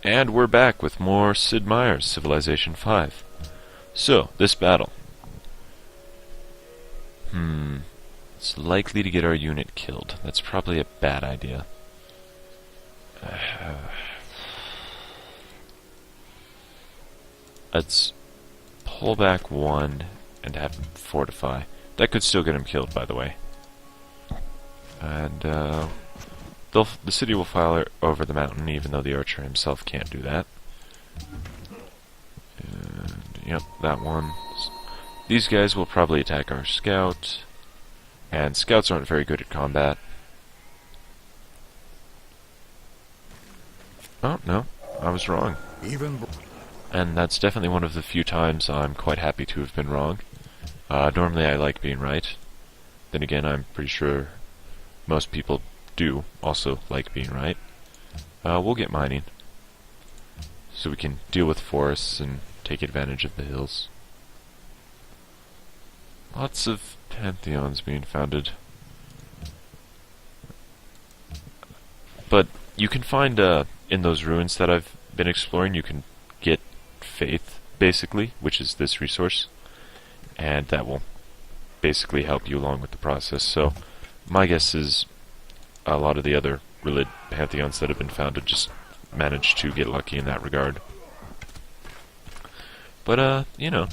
And we're back with more Sid Meier's Civilization 5. So, this battle. It's likely to get our unit killed. That's probably a bad idea. Let's pull back one and have him fortify. That could still get him killed, by the way. And, the city will fire over the mountain, even though the archer himself can't do that. And, yep, that one. These guys will probably attack our scout. And scouts aren't very good at combat. Oh, no, I was wrong. And that's definitely one of the few times I'm quite happy to have been wrong. Normally I like being right. Then again, I'm pretty sure most people do also like being right. We'll get mining, so we can deal with forests and take advantage of the hills. Lots of pantheons being founded. But you can find, in those ruins that I've been exploring, you can get faith, basically, which is this resource. And that will basically help you along with the process. So, my guess is a lot of the other pantheons that have been founded just managed to get lucky in that regard. But, you know,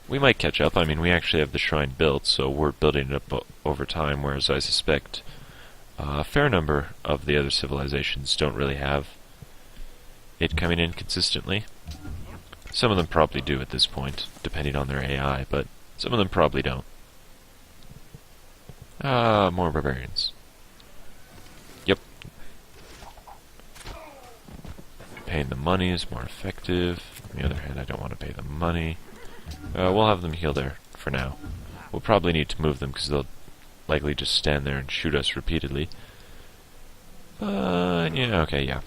we might catch up. I mean, we actually have the shrine built, so we're building it up over time, whereas I suspect a fair number of the other civilizations don't really have it coming in consistently. Some of them probably do at this point, depending on their AI, but some of them probably don't. More barbarians. Yep. Paying the money is more effective. On the other hand, I don't want to pay the money. We'll have them heal there for now. We'll probably need to move them because they'll likely just stand there and shoot us repeatedly. Yeah, okay, yeah.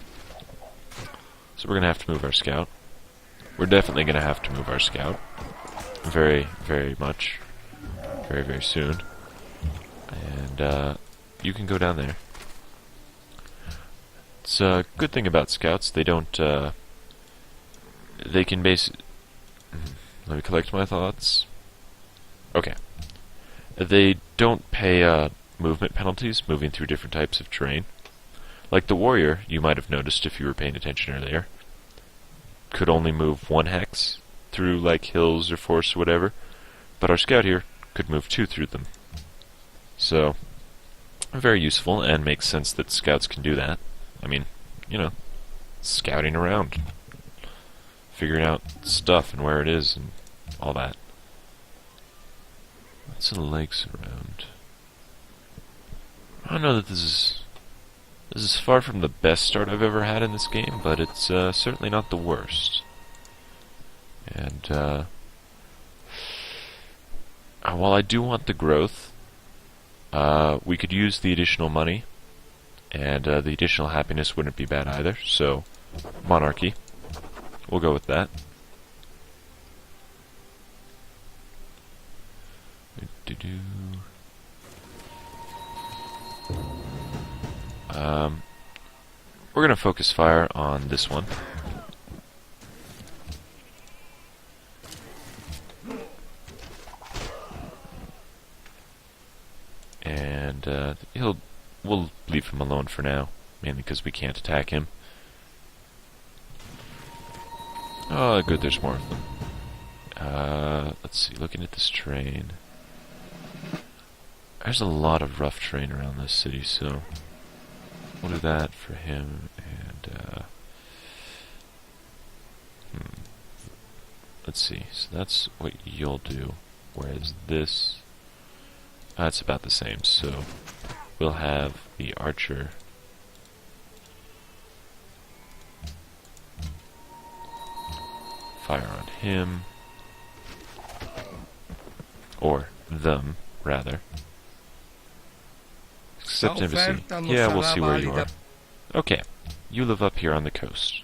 So we're going to have to move our scout. We're definitely going to have to move our scout. Very, very much. Very, very soon. And, you can go down there. It's a good thing about scouts. They don't, they can let me collect my thoughts. Okay. They don't pay, movement penalties moving through different types of terrain. Like the warrior, you might have noticed if you were paying attention earlier, could only move one hex through, like, hills or forests or whatever, but our scout here could move 2 through them. So, very useful, and makes sense that scouts can do that. I mean, you know, scouting around, figuring out stuff and where it is and all that. Lots of lakes around. I don't know that this is far from the best start I've ever had in this game, but it's certainly not the worst. And while I do want the growth, we could use the additional money, and the additional happiness wouldn't be bad either, so monarchy. We'll go with that. We're going to focus fire on this one. And we'll leave him alone for now, mainly because we can't attack him. Oh, good, there's more of them. Let's see, looking at this terrain. There's a lot of rough terrain around this city, so we'll do that for him, and let's see, so that's what you'll do, whereas this, it's about the same, so we'll have the archer fire on him, or them, rather. Accept embassy. Yeah, we'll see where you are. Okay, you live up here on the coast.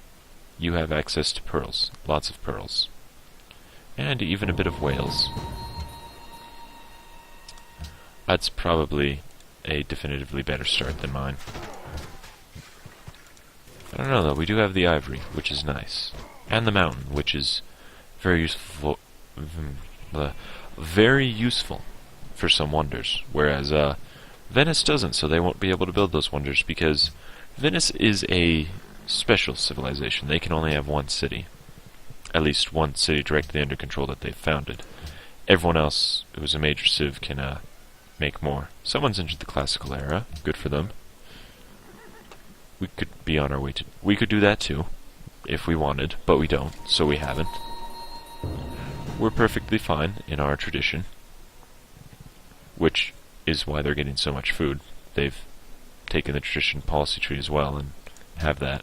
You have access to pearls, lots of pearls. And even a bit of whales. That's probably a definitively better start than mine. I don't know though, we do have the ivory, which is nice. And the mountain, which is very useful very useful for some wonders. Whereas Venice doesn't, so they won't be able to build those wonders because Venice is a special civilization. They can only have one city. At least one city directly under control that they've founded. Everyone else who's a major civ can make more. Someone's entered the classical era. Good for them. We could be on our way to... We could do that too, if we wanted, but we don't, so we haven't. We're perfectly fine in our tradition, which is why they're getting so much food. They've taken the tradition policy tree as well and have that.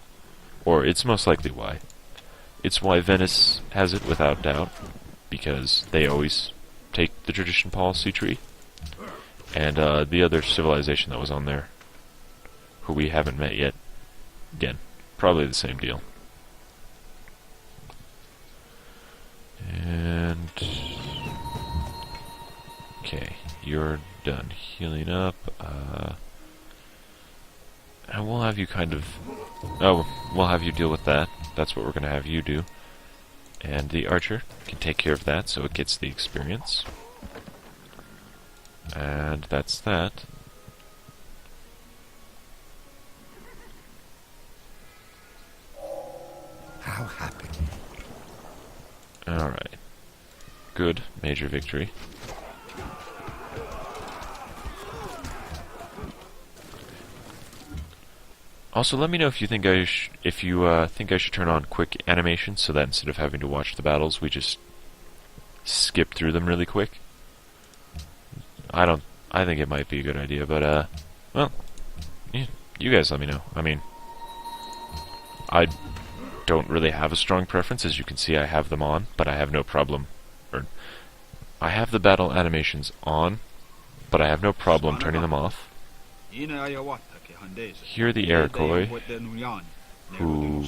Or it's most likely why. It's why Venice has it without doubt, because they always take the tradition policy tree. And the other civilization that was on there, who we haven't met yet, again, probably the same deal. And... okay, you're done healing up. And we'll have you kind of... oh, we'll have you deal with that. That's what we're going to have you do. And the archer can take care of that, so it gets the experience. And that's that. How happy. Alright. Good. Major victory. Also, let me know if you think I think I should turn on quick animation so that instead of having to watch the battles, we just skip through them really quick. I think it might be a good idea, but well, you guys let me know. I mean, I don't really have a strong preference. As you can see, I have them on, but I have no problem. I have the battle animations on, but I have no problem turning them off. Here are the Iroquois, who,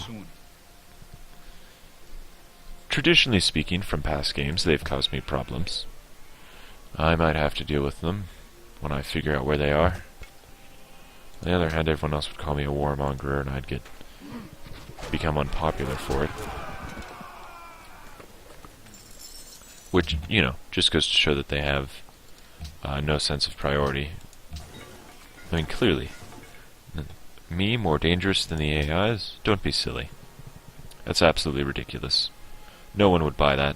traditionally speaking, from past games, they've caused me problems. I might have to deal with them when I figure out where they are. On the other hand, everyone else would call me a warmonger, and I'd become unpopular for it. Which, you know, just goes to show that they have no sense of priority. I mean, clearly. Me more dangerous than the AIs? Don't be silly. That's absolutely ridiculous. No one would buy that.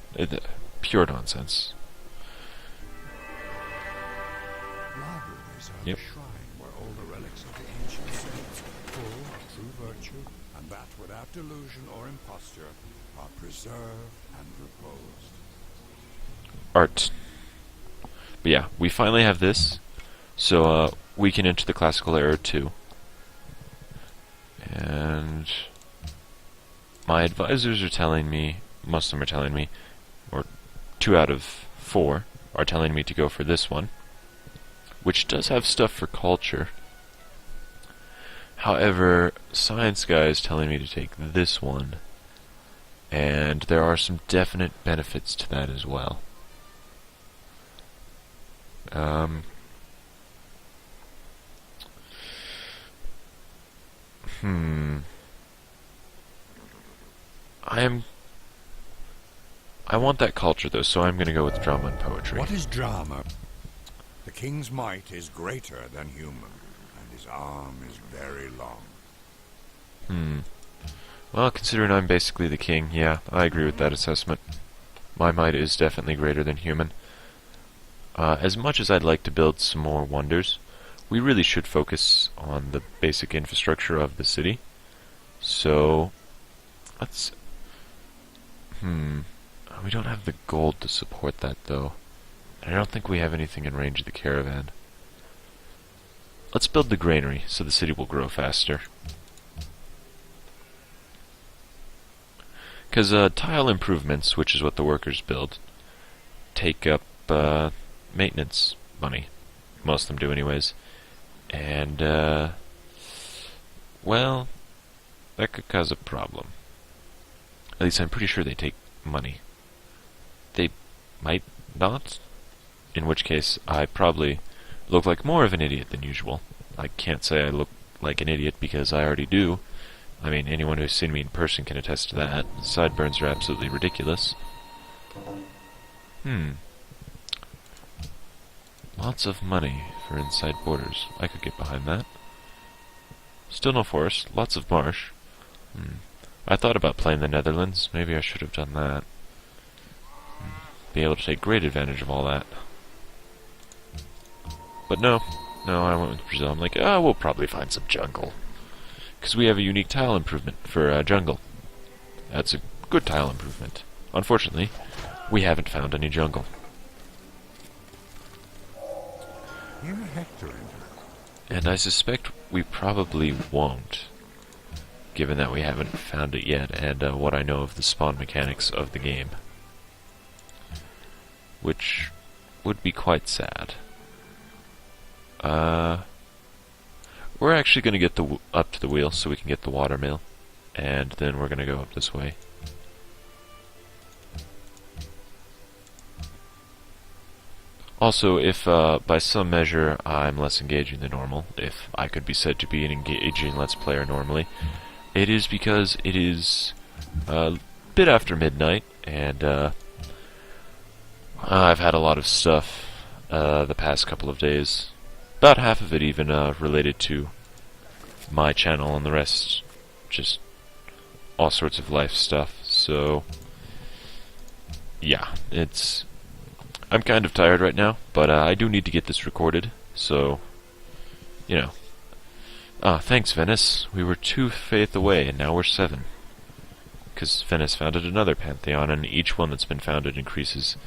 Pure nonsense. Libraries are Yep. the shrine where all the relics of the ancient saints, full of true virtue, and that without delusion or imposture, are preserved and reposed. Art. But yeah, we finally have this, so we can enter the classical era too. And my advisors are telling me, most of them are telling me, or 2 out of 4 are telling me to go for this one, which does have stuff for culture. However, Science Guy is telling me to take this one, and there are some definite benefits to that as well. I want that culture though, so I'm going to go with drama and poetry. What is drama? The king's might is greater than human, and his arm is very long. Well, considering I'm basically the king, yeah, I agree with that assessment. My might is definitely greater than human. As much as I'd like to build some more wonders, we really should focus on the basic infrastructure of the city. So, let's... we don't have the gold to support that, though. And I don't think we have anything in range of the caravan. Let's build the granary, so the city will grow faster. Because tile improvements, which is what the workers build, take up maintenance money. Most of them do anyways. And, well, that could cause a problem. At least I'm pretty sure they take money. They might not, in which case I probably look like more of an idiot than usual. I can't say I look like an idiot because I already do. I mean, anyone who's seen me in person can attest to that. Sideburns are absolutely ridiculous. Lots of money for inside borders. I could get behind that. Still no forest. Lots of marsh. I thought about playing the Netherlands. Maybe I should have done that. Be able to take great advantage of all that. But no, I went with Brazil. I'm like, we'll probably find some jungle. Because we have a unique tile improvement for jungle. That's a good tile improvement. Unfortunately, we haven't found any jungle. Here Hector enters. And I suspect we probably won't, given that we haven't found it yet, and what I know of the spawn mechanics of the game. Which would be quite sad. We're actually going to get up to the wheel so we can get the water mill, and then we're going to go up this way. Also, if by some measure I'm less engaging than normal, if I could be said to be an engaging Let's Player normally, it is because it is a bit after midnight, and I've had a lot of stuff the past couple of days. About half of it even related to my channel, and the rest just all sorts of life stuff. So, yeah, I'm kind of tired right now, but I do need to get this recorded, so, you know. Thanks, Venice. We were 2 faith away, and now we're 7. Because Venice founded another pantheon, and each one that's been founded increases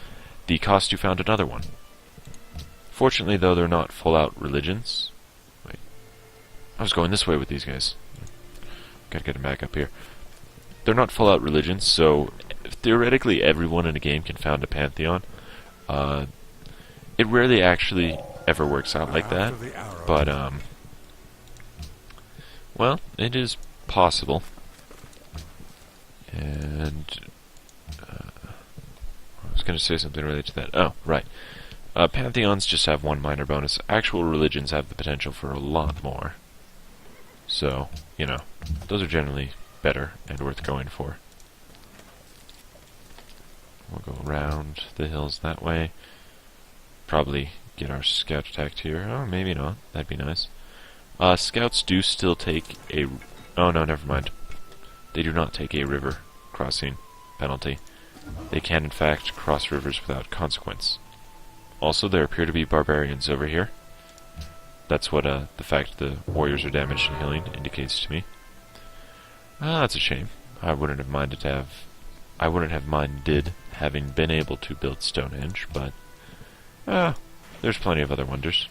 the cost to found another one. Fortunately, though, they're not full-out religions. Wait. I was going this way with these guys. Gotta get them back up here. They're not full-out religions, so theoretically everyone in a game can found a pantheon. It rarely actually ever works out like that, but, well, it is possible. And, I was going to say something related to that. Oh, right. Pantheons just have one minor bonus. Actual religions have the potential for a lot more. So, you know, those are generally better and worth going for. We'll go around the hills that way. Probably get our scout attacked here. Oh, maybe not. That'd be nice. Scouts do still take a... Oh, no, never mind. They do not take a river crossing penalty. They can, in fact, cross rivers without consequence. Also, there appear to be barbarians over here. That's what the fact the warriors are damaged and healing indicates to me. That's a shame. I wouldn't have minded having been able to build Stonehenge, but there's plenty of other wonders.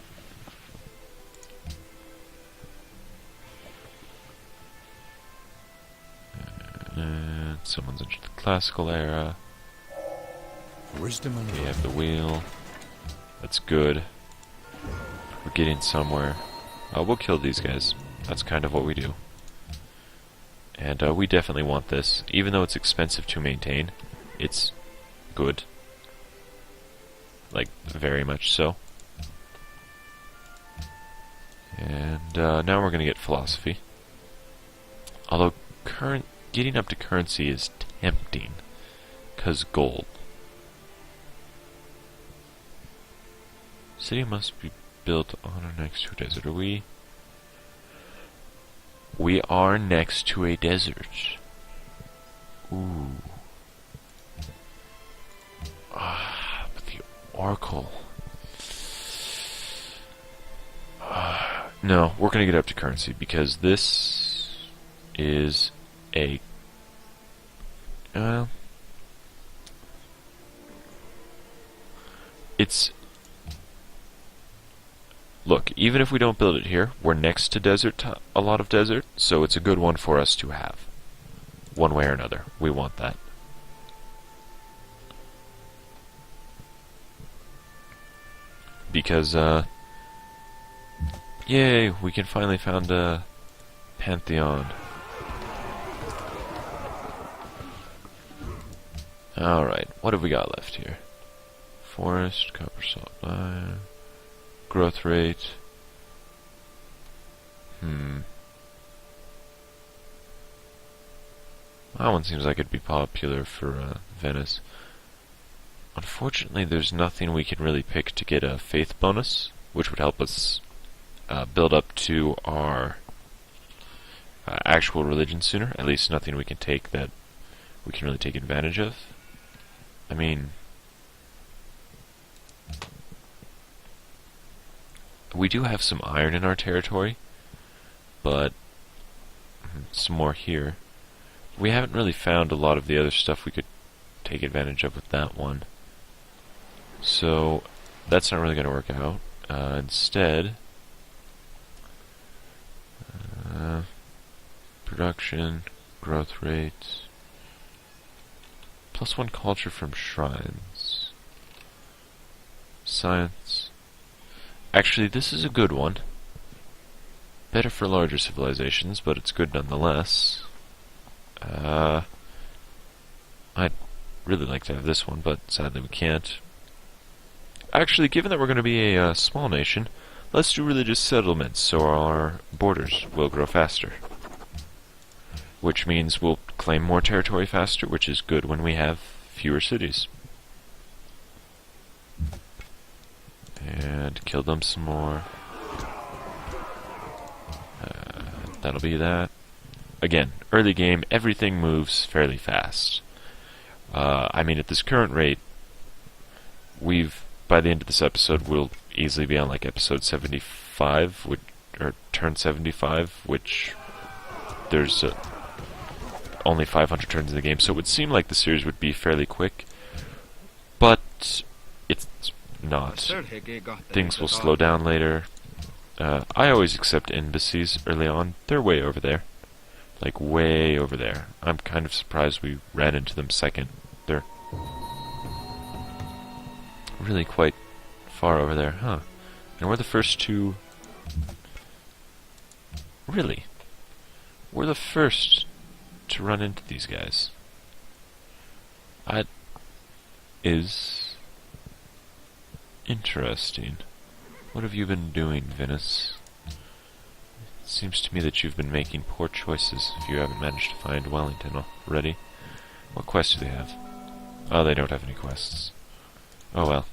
And someone's into the classical era. Wisdom and We have the wheel. That's good. We're getting somewhere. We'll kill these guys. That's kind of what we do. And we definitely want this. Even though it's expensive to maintain, it's good. Like, very much so. And now we're going to get philosophy. Although, getting up to currency is tempting. 'Cause gold. City must be built on or next to a desert. Are we? We are next to a desert. Ooh. But the Oracle. No, we're gonna get up to currency because this is a... it's... Look, even if we don't build it here, we're next to desert, a lot of desert, so it's a good one for us to have. One way or another. We want that. Because, yay, we can finally found a pantheon. Alright, what have we got left here? Forest, copper salt mine... Growth rate. That one seems like it'd be popular for Venice. Unfortunately, there's nothing we can really pick to get a faith bonus, which would help us build up to our actual religion sooner. At least nothing we can take that we can really take advantage of. I mean, we do have some iron in our territory, but some more here. We haven't really found a lot of the other stuff we could take advantage of with that one. So that's not really going to work out. Instead, production, growth rate, +1 culture from shrines. Science. Actually, this is a good one. Better for larger civilizations, but it's good nonetheless. I'd really like to have this one, but sadly we can't. Actually, given that we're going to be a small nation, let's do religious settlements so our borders will grow faster. Which means we'll claim more territory faster, which is good when we have fewer cities. And kill them some more. That'll be that. Again, early game, everything moves fairly fast. I mean, at this current rate, by the end of this episode, we'll easily be on like episode 75, or turn 75, which there's only 500 turns in the game, so it would seem like the series would be fairly quick, but it's not. Things will slow down later. I always accept embassies early on. They're way over there. Like, way over there. I'm kind of surprised we ran into them second. They're really quite far over there, huh? And we're the first to... Really? We're the first to run into these guys. That is interesting. What have you been doing, Venice? It seems to me that you've been making poor choices if you haven't managed to find Wellington already. What quests do they have? Oh, they don't have any quests. Oh well.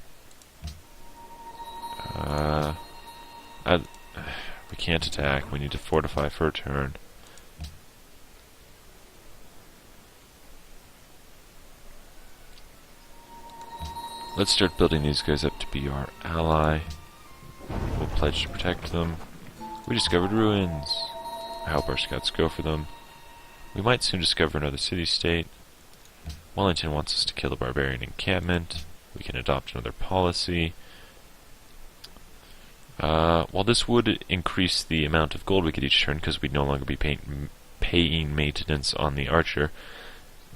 We can't attack. We need to fortify for a turn. Let's start building these guys up to be our ally. We'll pledge to protect them. We discovered ruins. I hope our scouts go for them. We might soon discover another city-state. Wellington wants us to kill the barbarian encampment. We can adopt another policy. While this would increase the amount of gold we get each turn, because we'd no longer be paying maintenance on the archer,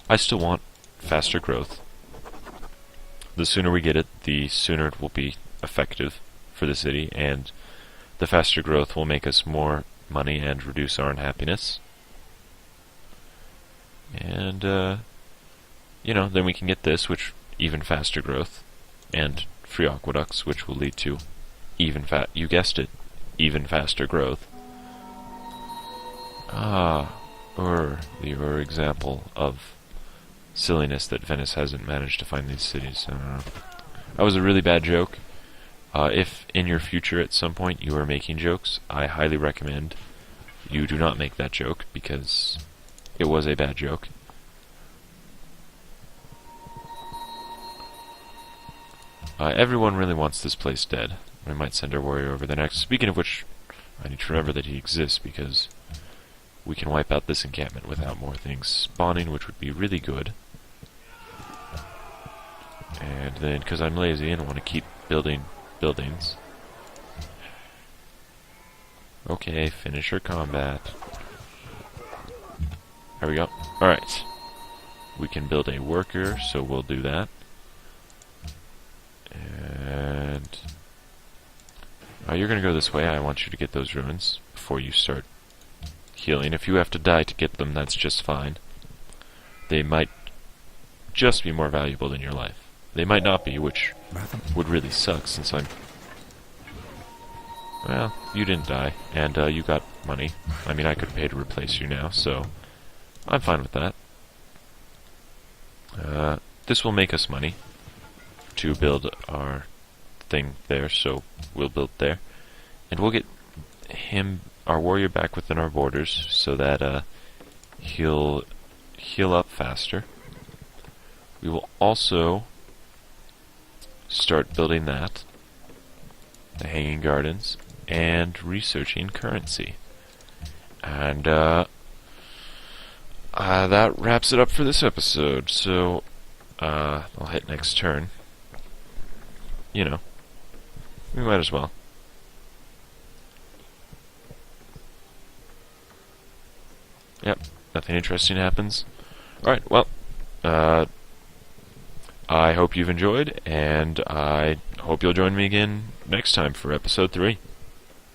I still want faster growth. The sooner we get it, the sooner it will be effective for the city, and the faster growth will make us more money and reduce our unhappiness. And, you know, then we can get this, which even faster growth, and free aqueducts, which will lead to you guessed it, even faster growth. The example of silliness that Venice hasn't managed to find these cities. I don't know. That was a really bad joke. If in your future at some point you are making jokes, I highly recommend you do not make that joke, because it was a bad joke. Everyone really wants this place dead. We might send our warrior over there next. Speaking of which, I need to remember that he exists, because we can wipe out this encampment without more things spawning, which would be really good. And then, because I'm lazy and want to keep building buildings. Okay, finish your combat. There we go. Alright. We can build a worker, so we'll do that. And... you're gonna go this way. I want you to get those ruins before you start healing. If you have to die to get them, that's just fine. They might just be more valuable than your life. They might not be, which would really suck, since I'm... Well, you didn't die, and you got money. I mean, I could pay to replace you now, so I'm fine with that. This will make us money to build our thing there, so we'll build there. And we'll get our warrior back within our borders so that he'll heal up faster. We will also start building that, the Hanging Gardens, and researching currency. And that wraps it up for this episode. So I'll hit next turn. You know, we might as well. Yep, nothing interesting happens. Alright, well, I hope you've enjoyed, and I hope you'll join me again next time for episode 3.